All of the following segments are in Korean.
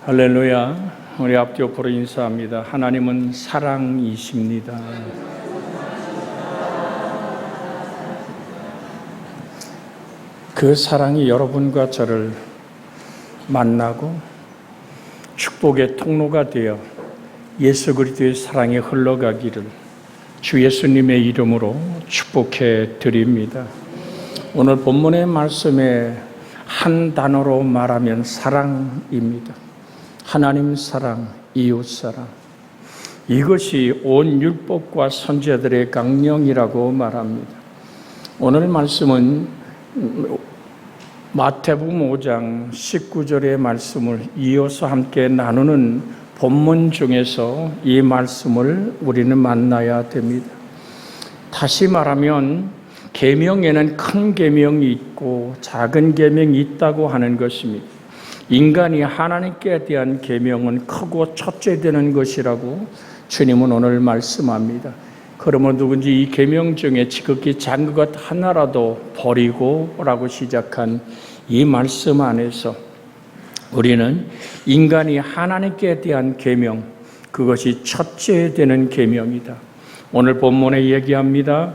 할렐루야. 우리 앞뒤 옆으로 인사합니다. 하나님은 사랑이십니다. 그 사랑이 여러분과 저를 만나고 축복의 통로가 되어 예수 그리스도의 사랑이 흘러가기를 주 예수님의 이름으로 축복해 드립니다. 오늘 본문의 말씀에 한 단어로 말하면 사랑입니다. 하나님 사랑, 이웃 사랑. 이것이 온 율법과 선지자들의 강령이라고 말합니다. 오늘 말씀은 마태복음 5장 19절의 말씀을 이어서 함께 나누는 본문 중에서 이 말씀을 우리는 만나야 됩니다. 다시 말하면 계명에는 큰 계명이 있고 작은 계명이 있다고 하는 것입니다. 인간이 하나님께 대한 계명은 크고 첫째 되는 것이라고 주님은 오늘 말씀합니다. 그러면 누군지 이 계명 중에 지극히 작은 것 하나라도 버리고라고 시작한 이 말씀 안에서 우리는 인간이 하나님께 대한 계명, 그것이 첫째 되는 계명이다. 오늘 본문에 얘기합니다.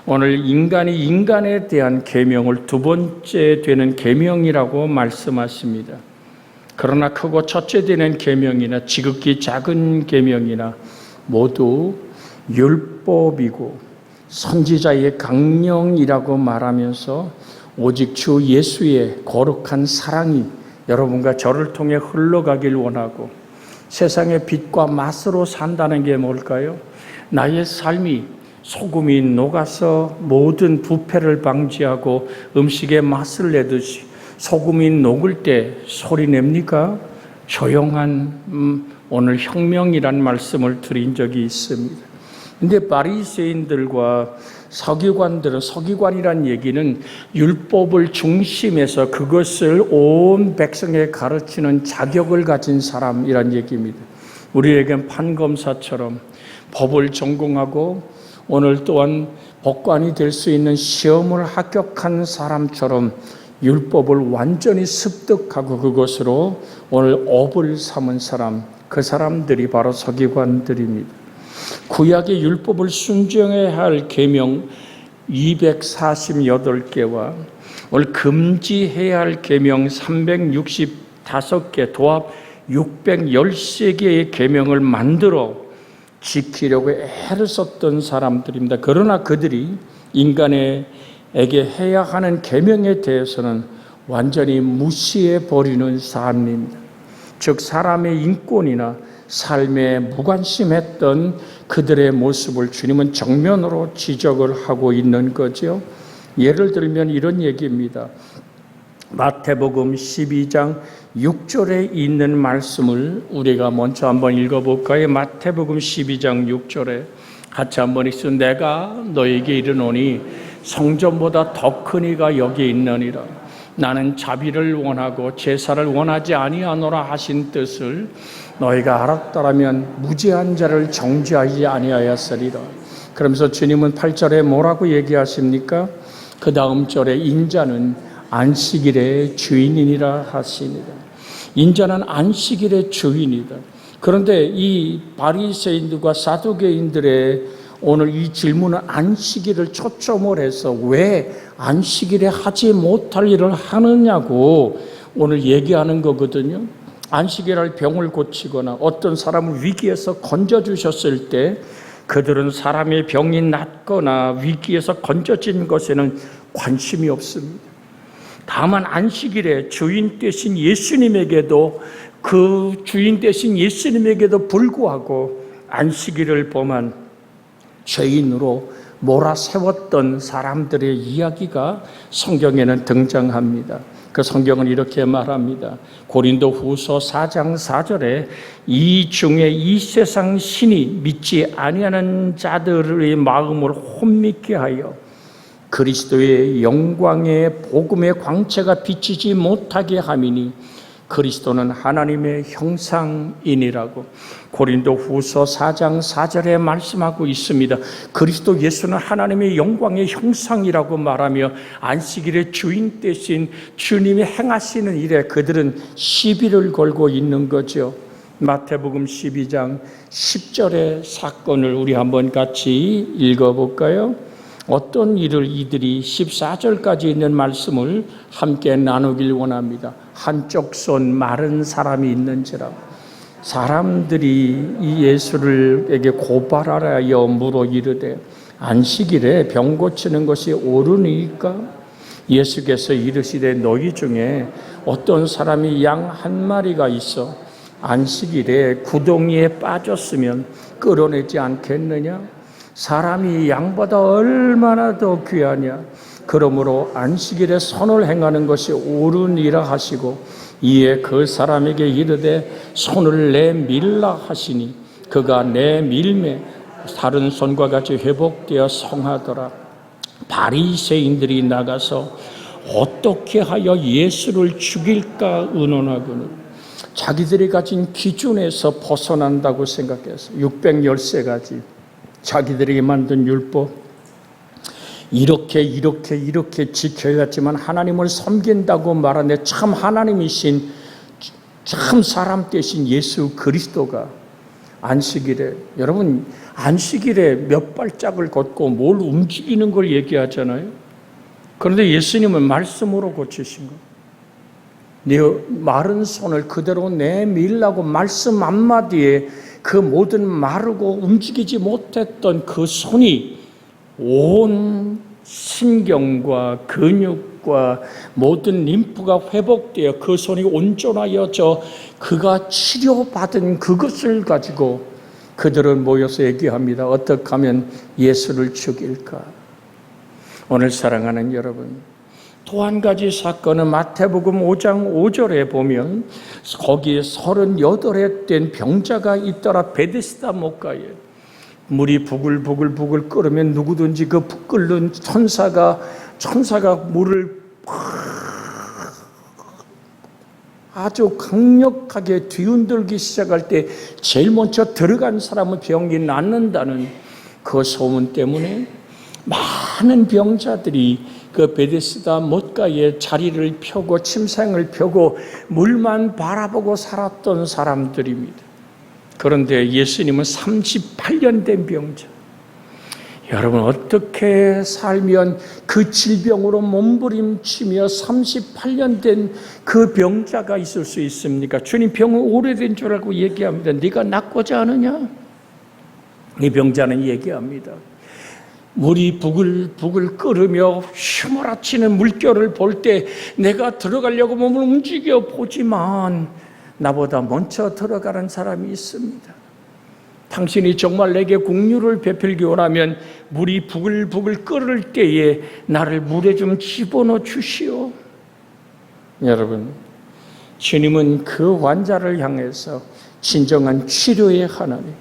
오늘 인간이 인간에 대한 계명을 두 번째 되는 계명이라고 말씀하십니다. 그러나 크고 첫째 되는 계명이나 지극히 작은 계명이나 모두 율법이고 선지자의 강령이라고 말하면서 오직 주 예수의 거룩한 사랑이 여러분과 저를 통해 흘러가길 원하고 세상의 빛과 맛으로 산다는 게 뭘까요? 나의 삶이 소금이 녹아서 모든 부패를 방지하고 음식의 맛을 내듯이 소금이 녹을 때 소리 냅니까? 조용한 오늘 혁명이란 말씀을 드린 적이 있습니다. 근데 바리새인들과 서기관들은, 서기관이란 얘기는 율법을 중심해서 그것을 온 백성에 가르치는 자격을 가진 사람이란 얘기입니다. 우리에겐 판검사처럼 법을 전공하고 오늘 또한 법관이 될 수 있는 시험을 합격한 사람처럼 율법을 완전히 습득하고 그것으로 오늘 업을 삼은 사람, 그 사람들이 바로 서기관들입니다. 구약의 율법을 순종해야 할 계명 248개와 오늘 금지해야 할 계명 365개, 도합 613개의 계명을 만들어 지키려고 애를 썼던 사람들입니다. 그러나 그들이 인간에게 해야 하는 계명에 대해서는 완전히 무시해 버리는 삶입니다. 즉 사람의 인권이나 삶에 무관심했던 그들의 모습을 주님은 정면으로 지적을 하고 있는 거죠. 예를 들면 이런 얘기입니다. 마태복음 12장 6절에 있는 말씀을 우리가 먼저 한번 읽어볼까요? 마태복음 12장 6절에 같이 한번 읽습니다. 내가 너에게 이르노니 성전보다 더 큰 이가 여기 있느니라. 나는 자비를 원하고 제사를 원하지 아니하노라 하신 뜻을 너희가 알았더라면 무죄한 자를 정죄하지 아니하였으리라. 그러면서 주님은 8절에 뭐라고 얘기하십니까? 그 다음 절에 인자는 안식일의 주인이니라 하시니라. 인자는 안식일의 주인이다. 그런데 이 바리새인들과 사두개인들의 오늘 이 질문은 안식일을 초점을 해서 왜 안식일에 하지 못할 일을 하느냐고 오늘 얘기하는 거거든요. 안식일에 병을 고치거나 어떤 사람을 위기에서 건져주셨을 때 그들은 사람의 병이 낫거나 위기에서 건져진 것에는 관심이 없습니다. 다만 안식일에 주인 되신 예수님에게도 그 주인 되신 예수님에게도 불구하고 안식일을 범한 죄인으로 몰아세웠던 사람들의 이야기가 성경에는 등장합니다. 그 성경은 이렇게 말합니다. 고린도후서 4장 4절에 이 중에 이 세상 신이 믿지 아니하는 자들의 마음을 혼미케 하여 그리스도의 영광의 복음의 광채가 비치지 못하게 함이니 그리스도는 하나님의 형상이니라고 고린도후서 4장 4절에 말씀하고 있습니다. 그리스도 예수는 하나님의 영광의 형상이라고 말하며 안식일의 주인 되신 주님이 행하시는 일에 그들은 시비를 걸고 있는 거죠. 마태복음 12장 10절의 사건을 우리 한번 같이 읽어볼까요? 어떤 일을 이들이 14절까지 있는 말씀을 함께 나누길 원합니다. 한쪽 손 마른 사람이 있는지라. 사람들이 이 예수를에게 고발하여 물어 이르되 안식일에 병 고치는 것이 옳으니까? 예수께서 이르시되 너희 중에 어떤 사람이 양 한 마리가 있어 안식일에 구덩이에 빠졌으면 끌어내지 않겠느냐? 사람이 양보다 얼마나 더 귀하냐? 그러므로 안식일에 선을 행하는 것이 옳으니라 하시고 이에 그 사람에게 이르되 손을 내밀라 하시니 그가 내밀매 다른 손과 같이 회복되어 성하더라. 바리새인들이 나가서 어떻게 하여 예수를 죽일까 의논하거늘 자기들이 가진 기준에서 벗어난다고 생각해서 613가지 자기들이 만든 율법 이렇게 지켜야지만 하나님을 섬긴다고 말하는데 참 하나님이신 참 사람 되신 예수 그리스도가 안식일에 여러분 안식일에 몇 발짝을 걷고 뭘 움직이는 걸 얘기하잖아요. 그런데 예수님은 말씀으로 고치신 거예요. 네 마른 손을 그대로 내밀라고 말씀 한마디에 그 모든 마르고 움직이지 못했던 그 손이 온 신경과 근육과 모든 림프가 회복되어 그 손이 온전하여져 그가 치료받은 그것을 가지고 그들은 모여서 얘기합니다. 어떻게 하면 예수를 죽일까? 오늘 사랑하는 여러분, 또 한 가지 사건은 마태복음 5장 5절에 보면 거기에 38에 된 병자가 있더라. 베데스다 못가에 물이 부글부글 끓으면 누구든지 그 끓는 천사가 물을 아주 강력하게 뒤흔들기 시작할 때 제일 먼저 들어간 사람은 병이 낫는다는 그 소문 때문에 많은 병자들이 그 베데스다 못가에 자리를 펴고 침상을 펴고 물만 바라보고 살았던 사람들입니다. 그런데 예수님은 38년 된 병자. 여러분 어떻게 살면 그 질병으로 몸부림치며 38년 된 그 병자가 있을 수 있습니까? 주님 병은 오래된 줄 알고 얘기합니다. 네가 낫고자 하느냐? 이 병자는 얘기합니다. 물이 부글부글 끓으며 휘몰아치는 물결을 볼 때 내가 들어가려고 몸을 움직여 보지만 나보다 먼저 들어가는 사람이 있습니다. 당신이 정말 내게 긍휼을 베풀기 원하면 물이 부글부글 끓을 때에 나를 물에 좀 집어넣어 주시오. 여러분, 주님은 그 환자를 향해서 진정한 치료의 하나님.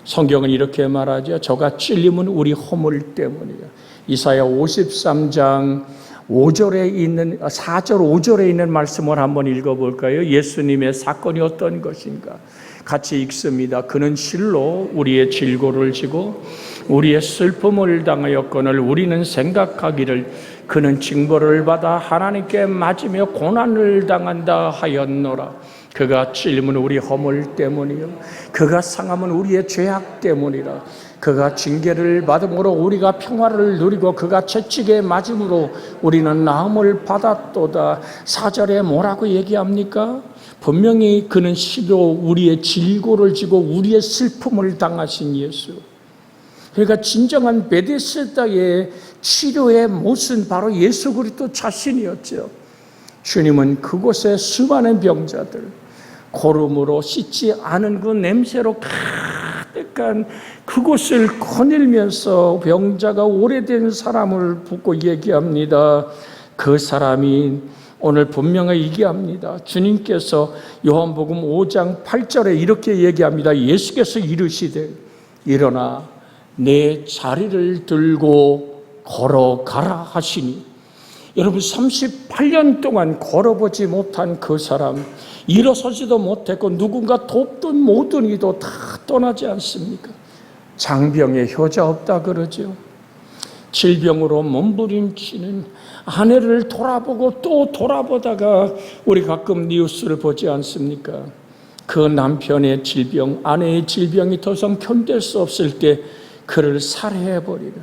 성경은 이렇게 말하죠. 저가 찔림은 우리 허물 때문이야. 이사야 53장 4절 5절에 있는 말씀을 한번 읽어볼까요? 예수님의 사건이 어떤 것인가? 같이 읽습니다. 그는 실로 우리의 질고를 지고 우리의 슬픔을 당하였거늘 우리는 생각하기를 그는 징벌을 받아 하나님께 맞으며 고난을 당한다 하였노라. 그가 찔림은 우리 허물 때문이요 그가 상함은 우리의 죄악 때문이라. 그가 징계를 받음으로 우리가 평화를 누리고 그가 채찍에 맞음으로 우리는 나음을 받았도다. 4절에 뭐라고 얘기합니까? 분명히 그는 실로 우리의 질고를 지고 우리의 슬픔을 당하신 예수. 그러니까 진정한 베데스다의 치료의 못은 바로 예수 그리스도 자신이었죠. 주님은 그곳에 수많은 병자들, 고름으로 씻지 않은 그 냄새로 가득한 그곳을 거닐면서 병자가 오래된 사람을 붙고 얘기합니다. 그 사람이 오늘 분명히 얘기합니다. 주님께서 요한복음 5장 8절에 이렇게 얘기합니다. 예수께서 이르시되 일어나 내 자리를 들고 걸어가라 하시니 여러분 38년 동안 걸어보지 못한 그 사람, 일어서지도 못했고 누군가 돕든 뭐든 이도 다 떠나지 않습니까? 장병에 효자 없다 그러죠. 질병으로 몸부림치는 아내를 돌아보고 또 돌아보다가 우리 가끔 뉴스를 보지 않습니까? 그 남편의 질병, 아내의 질병이 더 이상 견딜 수 없을 때 그를 살해해버리는,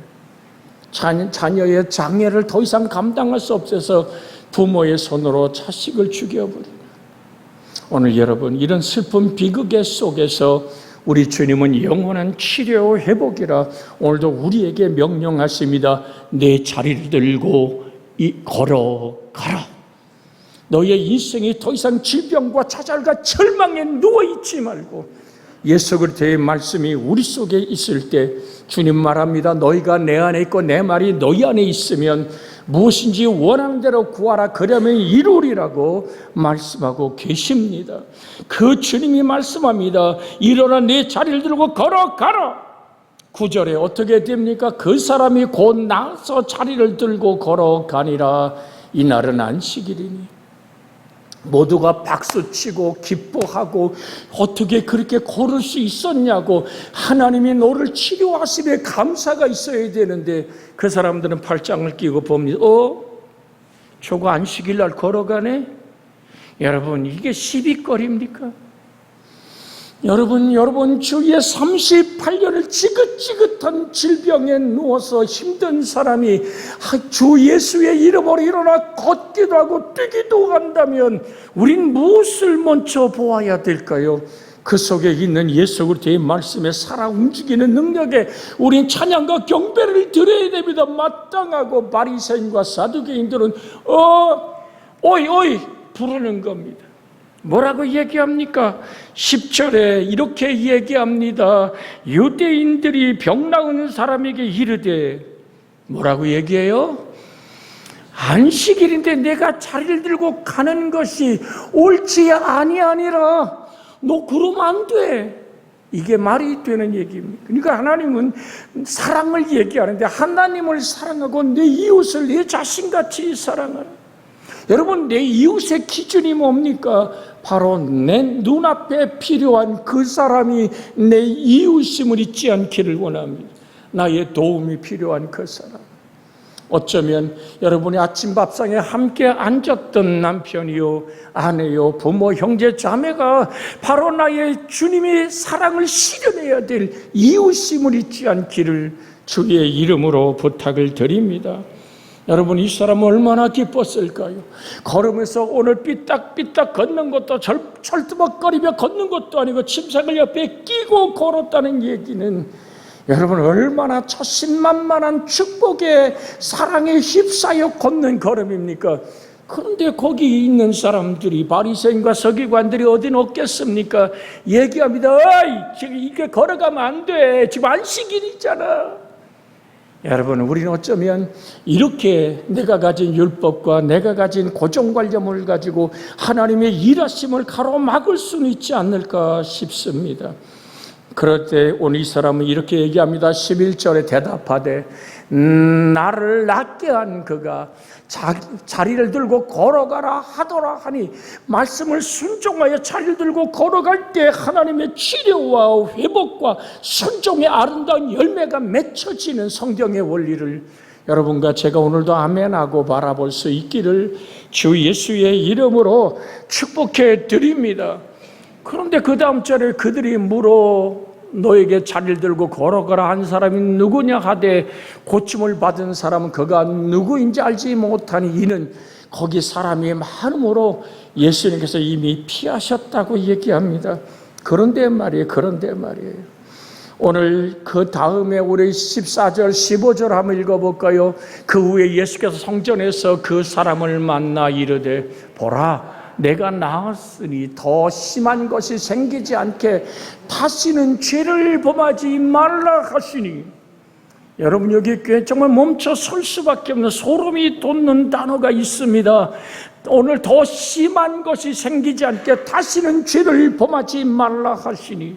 자녀의 장애를 더 이상 감당할 수 없어서 부모의 손으로 자식을 죽여버리는. 오늘 여러분, 이런 슬픈 비극의 속에서 우리 주님은 영원한 치료 회복이라 오늘도 우리에게 명령하십니다. 내 자리를 들고 걸어가라. 너의 인생이 더 이상 질병과 좌절과 절망에 누워있지 말고 예수 그리스도의 말씀이 우리 속에 있을 때 주님 말합니다. 너희가 내 안에 있고 내 말이 너희 안에 있으면 무엇인지 원하는 대로 구하라. 그러면 이루리라고 말씀하고 계십니다. 그 주님이 말씀합니다. 일어나 내 자리를 들고 걸어가라. 9절에 어떻게 됩니까? 그 사람이 곧 나서 자리를 들고 걸어가니라. 이날은 안식일이니. 모두가 박수치고 기뻐하고 어떻게 그렇게 걸을 수 있었냐고, 하나님이 너를 치료하심에 감사가 있어야 되는데 그 사람들은 팔짱을 끼고 봅니다. 저거 안식일 날 걸어가네? 여러분, 이게 시비거리입니까? 여러분 주위에 38년을 지긋지긋한 질병에 누워서 힘든 사람이 주 예수의 이름으로 일어나 걷기도 하고 뛰기도 한다면 우린 무엇을 먼저 보아야 될까요? 그 속에 있는 예수 그리스도의 말씀에 살아 움직이는 능력에 우린 찬양과 경배를 드려야 됩니다. 마땅하고 바리새인과 사두개인들은 오이 부르는 겁니다. 뭐라고 얘기합니까? 10절에 이렇게 얘기합니다. 유대인들이 병 나은 사람에게 이르되, 뭐라고 얘기해요? 안식일인데 내가 자리를 들고 가는 것이 옳지 아니하니라. 너 그러면 안 돼. 이게 말이 되는 얘기입니다. 그러니까 하나님은 사랑을 얘기하는데 하나님을 사랑하고 내 이웃을 내 자신같이 사랑하라. 여러분, 내 이웃의 기준이 뭡니까? 바로 내 눈앞에 필요한 그 사람이 내 이웃임을 잊지 않기를 원합니다. 나의 도움이 필요한 그 사람. 어쩌면 여러분의 아침 밥상에 함께 앉았던 남편이요, 아내요, 부모, 형제, 자매가 바로 나의 주님의 사랑을 실현해야 될 이웃임을 잊지 않기를 주의 이름으로 부탁을 드립니다. 여러분, 이 사람은 얼마나 기뻤을까요? 걸으면서 오늘 삐딱삐딱 걷는 것도 철두벅거리며 걷는 것도 아니고 침상을 옆에 끼고 걸었다는 얘기는 여러분 얼마나 천신만만한 축복의 사랑에 휩싸여 걷는 걸음입니까? 그런데 거기 있는 사람들이, 바리새인과 서기관들이 어디 없겠습니까? 얘기합니다. 지금 이게 걸어가면 안 돼. 지금 안식일이잖아. 여러분, 우리는 어쩌면 이렇게 내가 가진 율법과 내가 가진 고정관념을 가지고 하나님의 일하심을 가로막을 수는 있지 않을까 싶습니다. 그럴 때 오늘 이 사람은 이렇게 얘기합니다. 11절에 대답하되 나를 낫게 한 그가 자리를 들고 걸어가라 하더라 하니, 말씀을 순종하여 자리를 들고 걸어갈 때 하나님의 치료와 회복과 순종의 아름다운 열매가 맺혀지는 성경의 원리를 여러분과 제가 오늘도 아멘하고 바라볼 수 있기를 주 예수의 이름으로 축복해 드립니다. 그런데 그 다음 절에 그들이 물어 너에게 자리를 들고 걸어가라 한 사람이 누구냐 하되, 고침을 받은 사람은 그가 누구인지 알지 못하니 이는 거기 사람이 많음으로 예수님께서 이미 피하셨다고 얘기합니다. 그런데 말이에요. 오늘 그 다음에 우리 14절 15절 한번 읽어볼까요? 그 후에 예수께서 성전에서 그 사람을 만나 이르되 보라, 내가 나았으니 더 심한 것이 생기지 않게 다시는 죄를 범하지 말라 하시니. 여러분, 여기 정말 멈춰 설 수밖에 없는 소름이 돋는 단어가 있습니다. 오늘 더 심한 것이 생기지 않게 다시는 죄를 범하지 말라 하시니.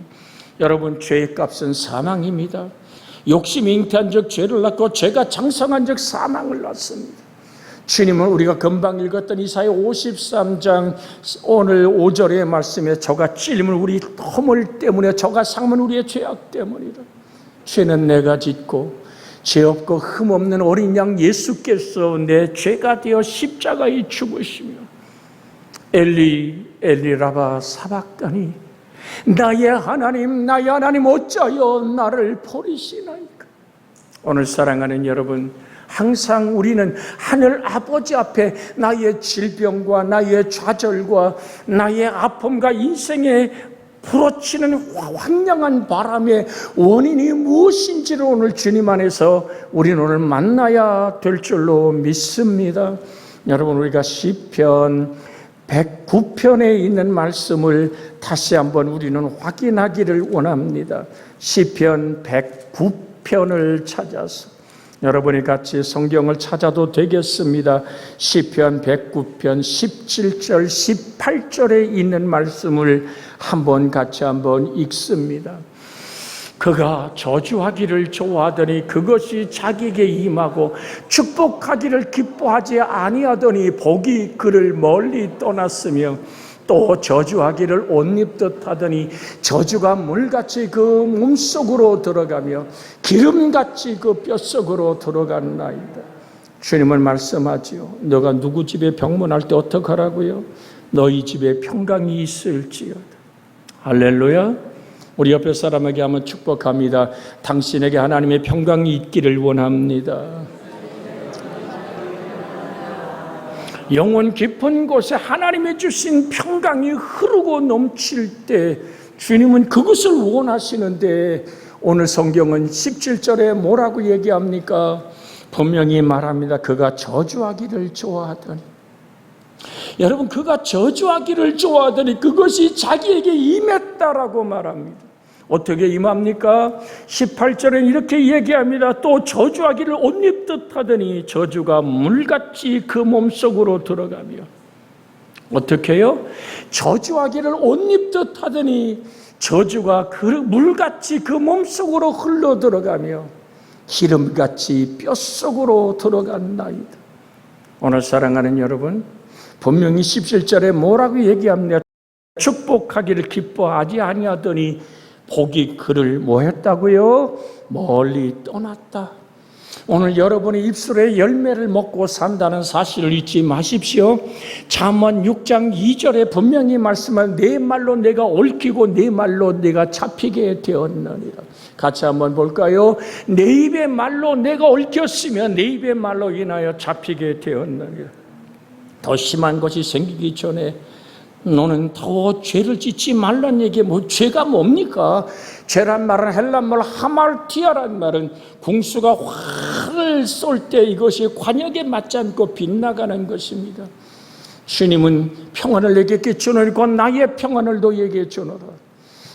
여러분, 죄의 값은 사망입니다. 욕심이 잉태한 적 죄를 낳고 죄가 장성한 적 사망을 낳습니다. 주님은 우리가 금방 읽었던 이사야 53장 오늘 5절의 말씀에 저가 찔림은 우리 허물 때문에 저가 상함은 우리의 죄악 때문이다. 죄는 내가 짓고 죄 없고 흠 없는 어린 양 예수께서 내 죄가 되어 십자가에 죽으시며 엘리 엘리 라바 사박다니 나의 하나님 어찌하여 나를 버리시나이까. 오늘 사랑하는 여러분, 항상 우리는 하늘 아버지 앞에 나의 질병과 나의 좌절과 나의 아픔과 인생의 부러치는 황량한 바람의 원인이 무엇인지를 오늘 주님 안에서 우리는 오늘 만나야 될 줄로 믿습니다. 여러분, 우리가 시편 109편에 있는 말씀을 다시 한번 우리는 확인하기를 원합니다. 시편 109편을 찾아서 여러분이 같이 성경을 찾아도 되겠습니다. 시편 109편 17절 18절에 있는 말씀을 같이 한번 읽습니다. 그가 저주하기를 좋아하더니 그것이 자기에게 임하고 축복하기를 기뻐하지 아니하더니 복이 그를 멀리 떠났으며 또 저주하기를 옷 입듯 하더니 저주가 물같이 그 몸속으로 들어가며 기름같이 그 뼛속으로 들어갔나이다. 주님은 말씀하지요. 너가 누구 집에 병문할 때 어떡하라고요? 너희 집에 평강이 있을지어다. 할렐루야. 우리 옆에 사람에게 한번 축복합니다. 당신에게 하나님의 평강이 있기를 원합니다. 영혼 깊은 곳에 하나님이 주신 평강이 흐르고 넘칠 때 주님은 그것을 원하시는데, 오늘 성경은 17절에 뭐라고 얘기합니까? 분명히 말합니다. 그가 저주하기를 좋아하더니, 여러분, 그가 저주하기를 좋아하더니 그것이 자기에게 임했다라고 말합니다. 어떻게 임합니까? 18절엔 이렇게 얘기합니다. 또 저주하기를 옷 입듯 하더니 저주가 물같이 그 몸속으로 들어가며, 어떻게 해요? 저주하기를 옷 입듯 하더니 저주가 물같이 그 몸속으로 흘러 들어가며 기름같이 뼛속으로 들어간나이다. 오늘 사랑하는 여러분, 분명히 17절에 뭐라고 얘기합니까? 축복하기를 기뻐하지 아니하더니 복이 그를 뭐 했다고요? 멀리 떠났다. 오늘 여러분이 입술에 열매를 먹고 산다는 사실을 잊지 마십시오. 잠언 6장 2절에 분명히 말씀한 내 말로 내가 얽히고 내 말로 내가 잡히게 되었느니라. 같이 한번 볼까요? 내 입의 말로 내가 얽혔으면 내 입의 말로 인하여 잡히게 되었느니라. 더 심한 것이 생기기 전에 너는 더 죄를 짓지 말란 얘기에 죄가 뭡니까? 죄란 말은 헬란말 하말티아란 말은 궁수가 활을 쏠 때 이것이 관역에 맞지 않고 빗나가는 것입니다. 주님은 평안을 내게 주노니 나의 평안을 너에게 주노라.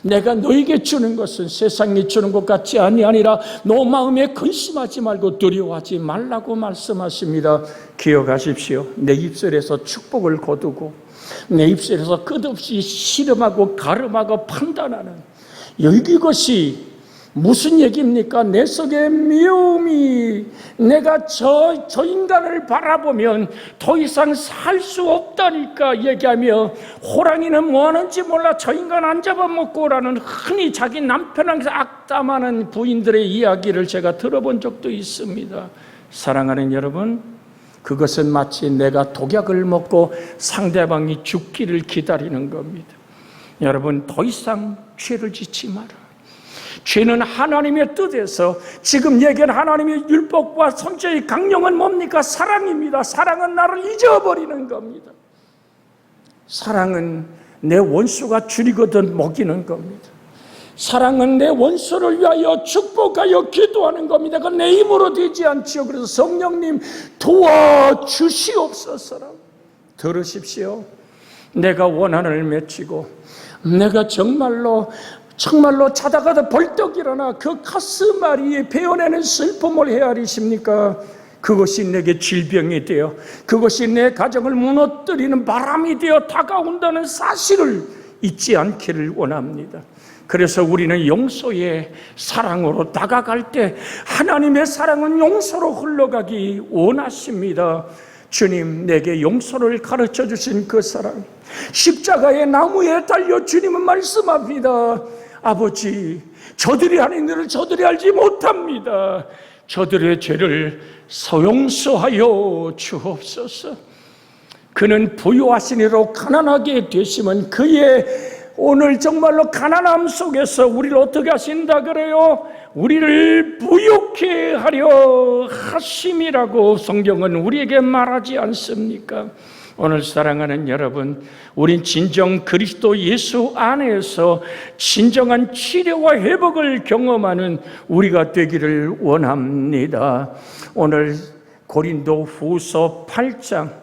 내가 너에게 주는 것은 세상이 주는 것 같지 아니라 너 마음에 근심하지 말고 두려워하지 말라고 말씀하십니다. 기억하십시오. 내 입술에서 축복을 거두고 내 입술에서 끝없이 씨름하고 가름하고 판단하는, 이것이 무슨 얘기입니까? 내 속에 미움이, 내가 저 인간을 바라보면 더 이상 살 수 없다니까 얘기하며, 호랑이는 뭐 하는지 몰라 저 인간 안 잡아먹고라는 흔히 자기 남편한테 악담하는 부인들의 이야기를 제가 들어본 적도 있습니다. 사랑하는 여러분, 그것은 마치 내가 독약을 먹고 상대방이 죽기를 기다리는 겁니다. 여러분, 더 이상 죄를 짓지 마라. 죄는 하나님의 뜻에서, 지금 얘기한 하나님의 율법과 선지의 강령은 뭡니까? 사랑입니다. 사랑은 나를 잊어버리는 겁니다. 사랑은 내 원수가 줄이거든 먹이는 겁니다. 사랑은 내 원수를 위하여 축복하여 기도하는 겁니다. 그건 내 힘으로 되지 않지요. 그래서 성령님 도와주시옵소서라. 들으십시오. 내가 원한을 맺히고 내가 정말로 자다가도 벌떡 일어나 그 가슴 아리에 베어내는 슬픔을 헤아리십니까? 그것이 내게 질병이 되어, 그것이 내 가정을 무너뜨리는 바람이 되어 다가온다는 사실을 잊지 않기를 원합니다. 그래서 우리는 용서의 사랑으로 다가갈 때 하나님의 사랑은 용서로 흘러가기 원하십니다. 주님, 내게 용서를 가르쳐 주신 그 사랑, 십자가의 나무에 달려 주님은 말씀합니다. 아버지, 저들이 하는 일을 저들이 알지 못합니다. 저들의 죄를 용서하여 주옵소서. 그는 부유하시니로 가난하게 되시면 그의 오늘 정말로 가난함 속에서 우리를 어떻게 하신다 그래요? 우리를 부유케 하려 하심이라고 성경은 우리에게 말하지 않습니까? 오늘 사랑하는 여러분, 우린 진정 그리스도 예수 안에서 진정한 치료와 회복을 경험하는 우리가 되기를 원합니다. 오늘 고린도 후서 8장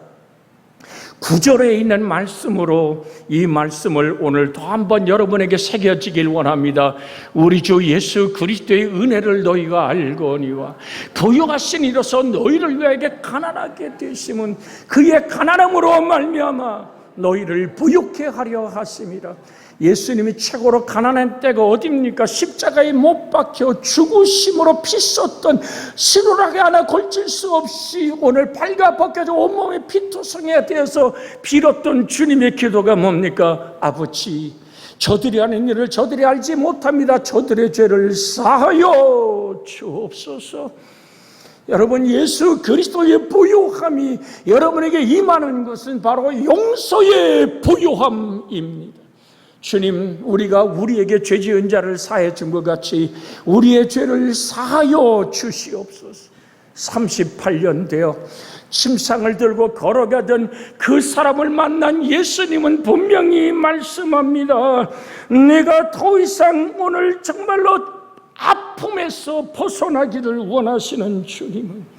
9절에 있는 말씀으로 이 말씀을 오늘 더 한번 여러분에게 새겨지길 원합니다. 우리 주 예수 그리스도의 은혜를 너희가 알거니와 부유하신 이로서 너희를 위하여 가난하게 되심은 그의 가난함으로 말미암아 너희를 부유케 하려 하심이라. 예수님이 최고로 가난한 때가 어디입니까? 십자가에 못 박혀 죽으심으로 피 쏟던 시루라기 하나 걸칠 수 없이 오늘 발가 벗겨져 온몸에 피투성이가 되어서 빌었던 주님의 기도가 뭡니까? 아버지, 저들이 하는 일을 저들이 알지 못합니다. 저들의 죄를 사하여 주옵소서. 여러분, 예수 그리스도의 부유함이 여러분에게 임하는 것은 바로 용서의 부유함입니다. 주님, 우리가 우리에게 죄 지은 자를 사해 준 것 같이 우리의 죄를 사하여 주시옵소서. 38년 되어 침상을 들고 걸어가던 그 사람을 만난 예수님은 분명히 말씀합니다. 내가 더 이상 오늘 정말로 아픔에서 벗어나기를 원하시는 주님은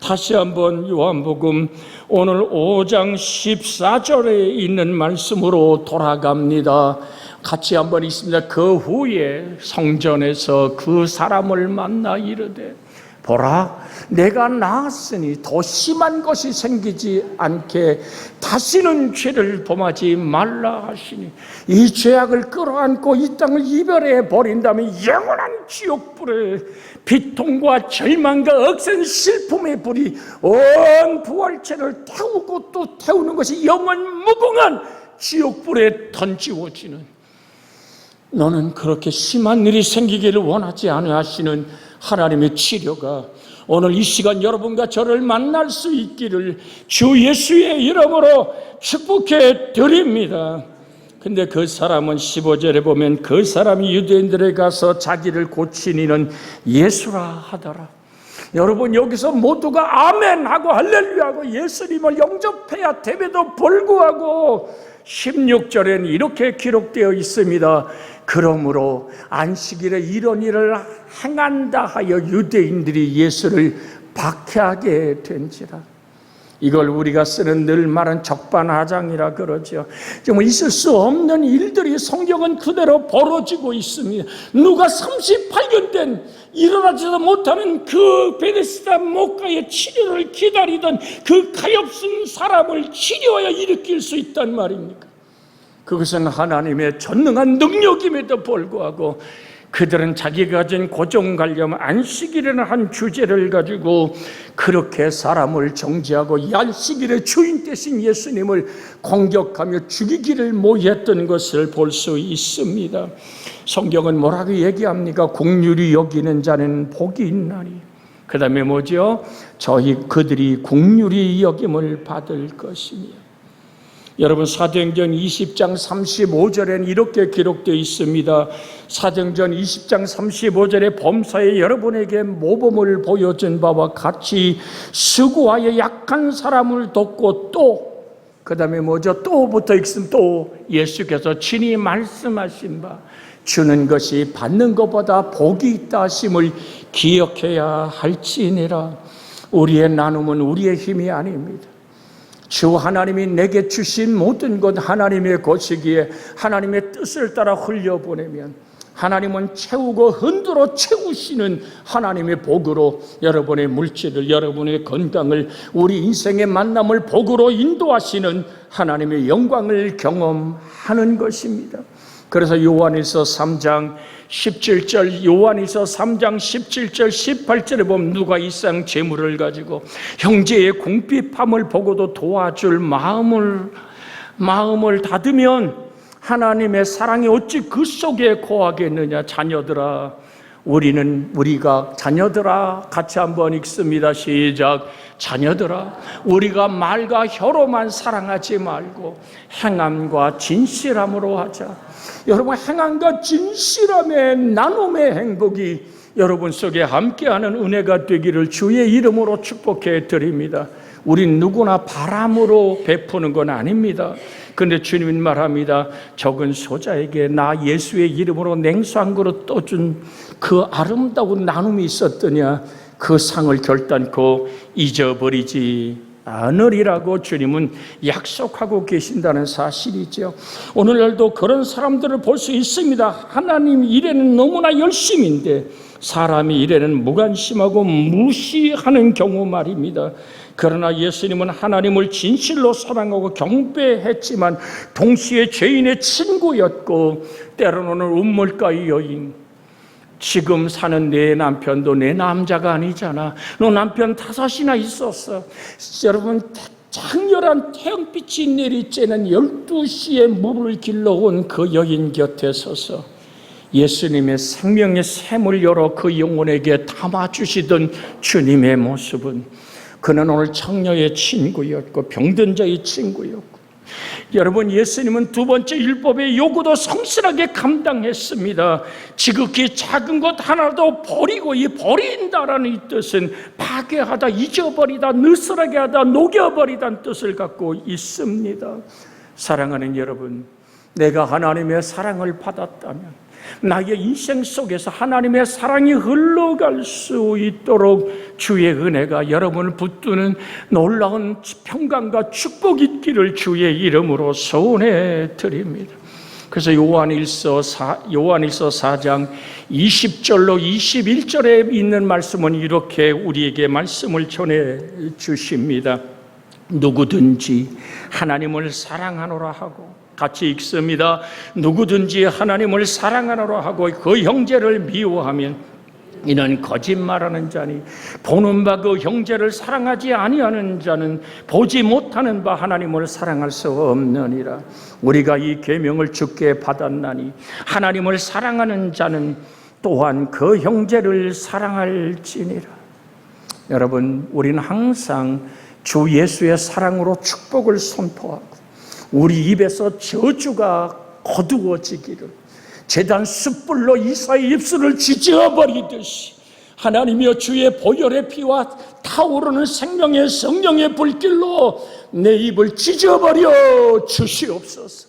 다시 한번 요한복음 오늘 5장 14절에 있는 말씀으로 돌아갑니다. 같이 한번 있습니다. 그 후에 성전에서 그 사람을 만나 이르되 보라, 내가 나았으니 더 심한 것이 생기지 않게 다시는 죄를 범하지 말라 하시니 이 죄악을 끌어안고 이 땅을 이별해 버린다면 영원한 지옥불에 비통과 절망과 억센 슬픔의 불이 온 부활체를 태우고 또 태우는 것이 영원 무궁한 지옥불에 던지워지는, 너는 그렇게 심한 일이 생기기를 원하지 않으시는 하나님의 치료가 오늘 이 시간 여러분과 저를 만날 수 있기를 주 예수의 이름으로 축복해 드립니다. 근데 그 사람은 15절에 보면 그 사람이 유대인들에 가서 자기를 고친 이는 예수라 하더라. 여러분, 여기서 모두가 아멘하고 할렐루야하고 예수님을 영접해야 됨에도 불구하고 16절에는 이렇게 기록되어 있습니다. 그러므로 안식일에 이런 일을 행한다 하여 유대인들이 예수를 박해하게 된지라. 이걸 우리가 쓰는 늘 말은 적반하장이라 그러죠. 정말 있을 수 없는 일들이 성경은 그대로 벌어지고 있습니다. 누가 38년 된 일어나지도 못하는 그 베데스다 목가의 치료를 기다리던 그 가엾은 사람을 치료하여 일으킬 수 있단 말입니까? 그것은 하나님의 전능한 능력임에도 불구하고 그들은 자기가 가진 고정관념 안식일이라는 한 주제를 가지고 그렇게 사람을 정죄하고 이 안식일의 주인 되신 예수님을 공격하며 죽이기를 모의했던 것을 볼 수 있습니다. 성경은 뭐라고 얘기합니까? 긍휼히 여기는 자는 복이 있나니, 그 다음에 뭐죠? 그들이 긍휼히 여김을 받을 것이며. 여러분, 사도행전 20장 35절에는 이렇게 기록되어 있습니다. 사도행전 20장 35절에 범사에 여러분에게 모범을 보여준 바와 같이 수고하여 약한 사람을 돕고 또 그 다음에 뭐죠? 또 붙어 있으면 또 예수께서 친히 말씀하신 바 주는 것이 받는 것보다 복이 있다 하심을 기억해야 할지니라. 우리의 나눔은 우리의 힘이 아닙니다. 주 하나님이 내게 주신 모든 것 하나님의 것이기에 하나님의 뜻을 따라 흘려보내면 하나님은 채우고 흔들어 채우시는 하나님의 복으로 여러분의 물질을, 여러분의 건강을, 우리 인생의 만남을 복으로 인도하시는 하나님의 영광을 경험하는 것입니다. 그래서 요한일서 3장 17절, 요한일서 3장 17절 18절에 보면 누가 이 쌍 재물을 가지고 형제의 궁핍함을 보고도 도와줄 마음을 닫으면 하나님의 사랑이 어찌 그 속에 거하겠느냐. 자녀들아, 우리가 자녀들아, 같이 한번 읽습니다. 시작. 자녀들아, 우리가 말과 혀로만 사랑하지 말고 행함과 진실함으로 하자. 여러분, 행함과 진실함의 나눔의 행복이 여러분 속에 함께하는 은혜가 되기를 주의 이름으로 축복해 드립니다. 우린 누구나 바람으로 베푸는 건 아닙니다. 그런데 주님은 말합니다. 적은 소자에게 나 예수의 이름으로 냉수 한 그릇 떠준 그 아름다운 나눔이 있었더냐, 그 상을 결단코 잊어버리지 않으리라고 주님은 약속하고 계신다는 사실이죠. 오늘날도 그런 사람들을 볼 수 있습니다. 하나님 일에는 너무나 열심인데 사람이 일에는 무관심하고 무시하는 경우 말입니다. 그러나 예수님은 하나님을 진실로 사랑하고 경배했지만 동시에 죄인의 친구였고, 때로는 운물가의 여인, 지금 사는 내 남편도 내 남자가 아니잖아. 너 남편 5이나 있었어. 여러분, 장렬한 태양빛이 내리쬐는 12시에 물을 길러온 그 여인 곁에 서서 예수님의 생명의 샘을 열어 그 영혼에게 담아주시던 주님의 모습은, 그는 오늘 청녀의 친구였고 병든 자의 친구였고, 여러분, 예수님은 두 번째 율법의 요구도 성실하게 감당했습니다. 지극히 작은 것 하나도 버리고, 이 버린다라는 이 뜻은 파괴하다, 잊어버리다, 느슨하게 하다, 녹여버리다는 뜻을 갖고 있습니다. 사랑하는 여러분, 내가 하나님의 사랑을 받았다면 나의 인생 속에서 하나님의 사랑이 흘러갈 수 있도록 주의 은혜가 여러분을 붙드는 놀라운 평강과 축복이 있기를 주의 이름으로 소원해 드립니다. 그래서 요한일서 4장 20절로 21절에 있는 말씀은 이렇게 우리에게 말씀을 전해 주십니다. 누구든지 하나님을 사랑하노라 하고, 같이 읽습니다. 누구든지 하나님을 사랑하노라 하고 그 형제를 미워하면 이는 거짓말하는 자니, 보는 바 그 형제를 사랑하지 아니하는 자는 보지 못하는 바 하나님을 사랑할 수 없느니라. 우리가 이 계명을 주께 받았나니 하나님을 사랑하는 자는 또한 그 형제를 사랑할지니라. 여러분, 우리는 항상 주 예수의 사랑으로 축복을 선포하고 우리 입에서 저주가 거두어지기를, 제단 숯불로 이사의 입술을 지져버리듯이 하나님이여 주의 보혈의 피와 타오르는 생명의 성령의 불길로 내 입을 찢어버려 주시옵소서.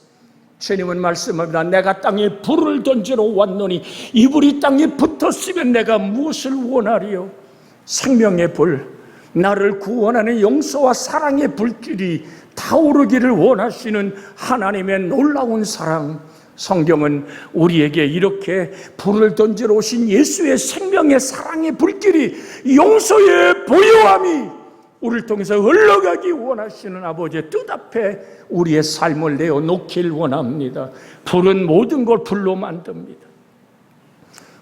주님은 말씀합니다. 내가 땅에 불을 던지러 왔노니 이 불이 땅에 붙었으면 내가 무엇을 원하리요? 생명의 불, 나를 구원하는 용서와 사랑의 불길이 타오르기를 원하시는 하나님의 놀라운 사랑. 성경은 우리에게 이렇게 불을 던지러 오신 예수의 생명의 사랑의 불길이, 용서의 보혈함이 우리를 통해서 흘러가기 원하시는 아버지의 뜻 앞에 우리의 삶을 내어놓길 원합니다. 불은 모든 걸 불로 만듭니다.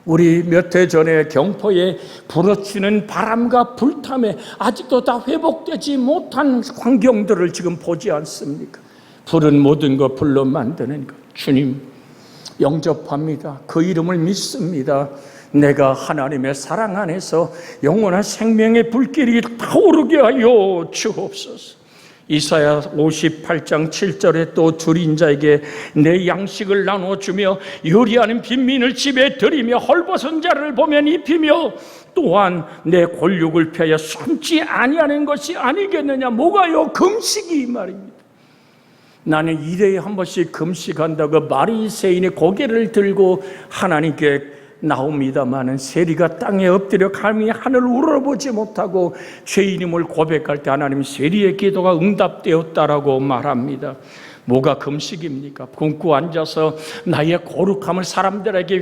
우리 몇 해 전에 경포에 불어치는 바람과 불탐에 아직도 다 회복되지 못한 광경들을 지금 보지 않습니까? 불은 모든 것 불로 만드는 것. 주님 영접합니다. 그 이름을 믿습니다. 내가 하나님의 사랑 안에서 영원한 생명의 불길이 타오르게 하여 주옵소서. 이사야 58장 7절에 또 줄인 자에게 내 양식을 나눠주며 요리하는 빈민을 집에 들이며 헐벗은 자를 보면 입히며 또한 내 골육을 펴야 숨지 아니하는 것이 아니겠느냐. 뭐가요? 금식이 말입니다. 나는 1회에 한 번씩 금식한다고 바리새인의 고개를 들고 하나님께 나옵니다마는 세리가 땅에 엎드려 감히 하늘을 우러러보지 못하고 죄인임을 고백할 때 하나님 세리의 기도가 응답되었다라고 말합니다. 뭐가 금식입니까? 굶고 앉아서 나의 거룩함을 사람들에게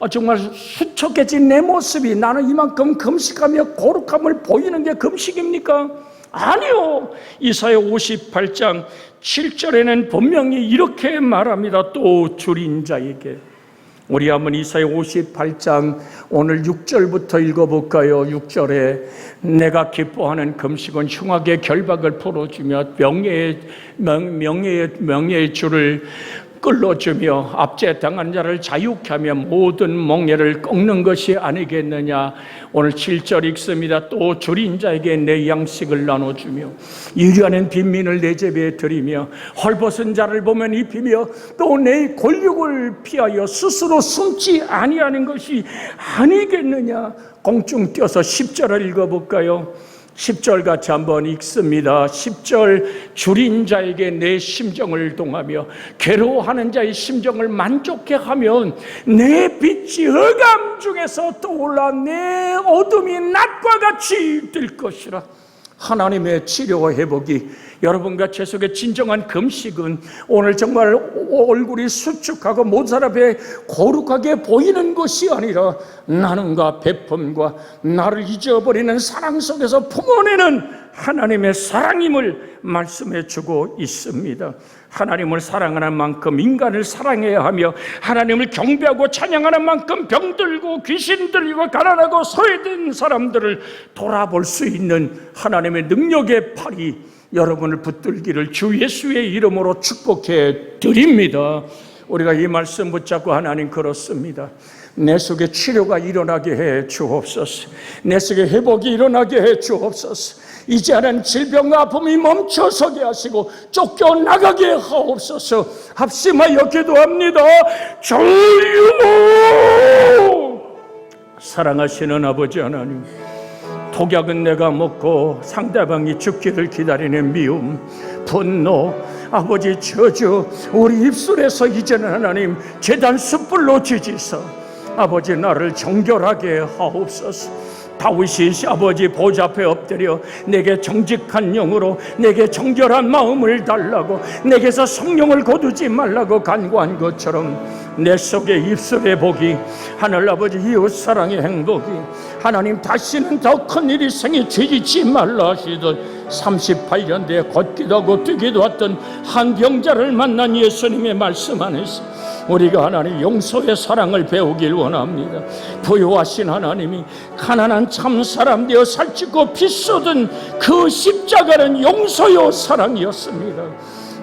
정말 수척해진 내 모습이, 나는 이만큼 금식하며 거룩함을 보이는 게 금식입니까? 아니요. 이사야 58장 7절에는 분명히 이렇게 말합니다. 또 줄인 자에게. 우리 한번 이사야 58장 오늘 6절부터 읽어볼까요? 6절에 내가 기뻐하는 금식은 흉악의 결박을 풀어주며 명예의 줄을 끌어주며 압제당한 자를 자유케 하며 모든 멍에를 꺾는 것이 아니겠느냐. 오늘 7절 읽습니다. 또 줄인 자에게 내 양식을 나눠주며 유리하는 빈민을 내 집에 들이며 헐벗은 자를 보면 입히며 또 내 권력을 피하여 스스로 숨지 아니하는 것이 아니겠느냐. 공중 띄어서 10절을 읽어볼까요? 10절 같이 한번 읽습니다. 10절 줄인 자에게 내 심정을 동하며 괴로워하는 자의 심정을 만족해 하면 내 빛이 흑암 중에서 떠올라 내 어둠이 낮과 같이 뜰 것이라. 하나님의 치료와 회복이 여러분과 제 속에 진정한 금식은 오늘 정말 얼굴이 수축하고 모든 앞에 거룩하게 보이는 것이 아니라 나눔과 베품과 나를 잊어버리는 사랑 속에서 품어내는 하나님의 사랑임을 말씀해 주고 있습니다. 하나님을 사랑하는 만큼 인간을 사랑해야 하며 하나님을 경배하고 찬양하는 만큼 병들고 귀신 들리고 가난하고 소외된 사람들을 돌아볼 수 있는 하나님의 능력의 팔이 여러분을 붙들기를 주 예수의 이름으로 축복해 드립니다. 우리가 이 말씀 붙잡고 하나님 그렇습니다. 내 속에 치료가 일어나게 해 주옵소서. 내 속에 회복이 일어나게 해 주옵소서. 이제 하는 질병과 아픔이 멈춰서게 하시고 쫓겨나가게 하옵소서. 합심하여 기도합니다. 주여! 사랑하시는 아버지 하나님, 독약은 내가 먹고 상대방이 죽기를 기다리는 미움, 분노, 아버지 저주 우리 입술에서 이제는 하나님 제단 숯불로 지지서 아버지 나를 정결하게 하옵소서. 다윗이 아버지 보좌 앞에 엎드려 내게 정직한 영으로 내게 정결한 마음을 달라고 내게서 성령을 거두지 말라고 간구한 것처럼 내 속에 입술의 복이 하늘 아버지 이웃사랑의 행복이 하나님 다시는 더 큰 일이 생에 죄짓지 말라 하시던 38년 뒤에 걷기도 하고 뛰기도 했던 한 병자를 만난 예수님의 말씀 안에서 우리가 하나님 용서의 사랑을 배우길 원합니다. 부요하신 하나님이 가난한 참사람 되어 살찌고 피 쏟은 그 십자가는 용서요 사랑이었습니다.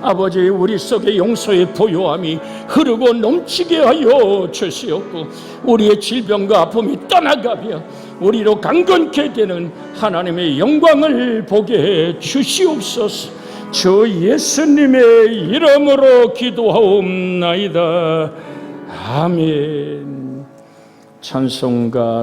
아버지 우리 속에 용서의 부요함이 흐르고 넘치게 하여 주시옵고 우리의 질병과 아픔이 떠나가며 우리로 강건케 되는 하나님의 영광을 보게 해 주시옵소서. 주 예수님의 이름으로 기도하옵나이다. 아멘. 찬송가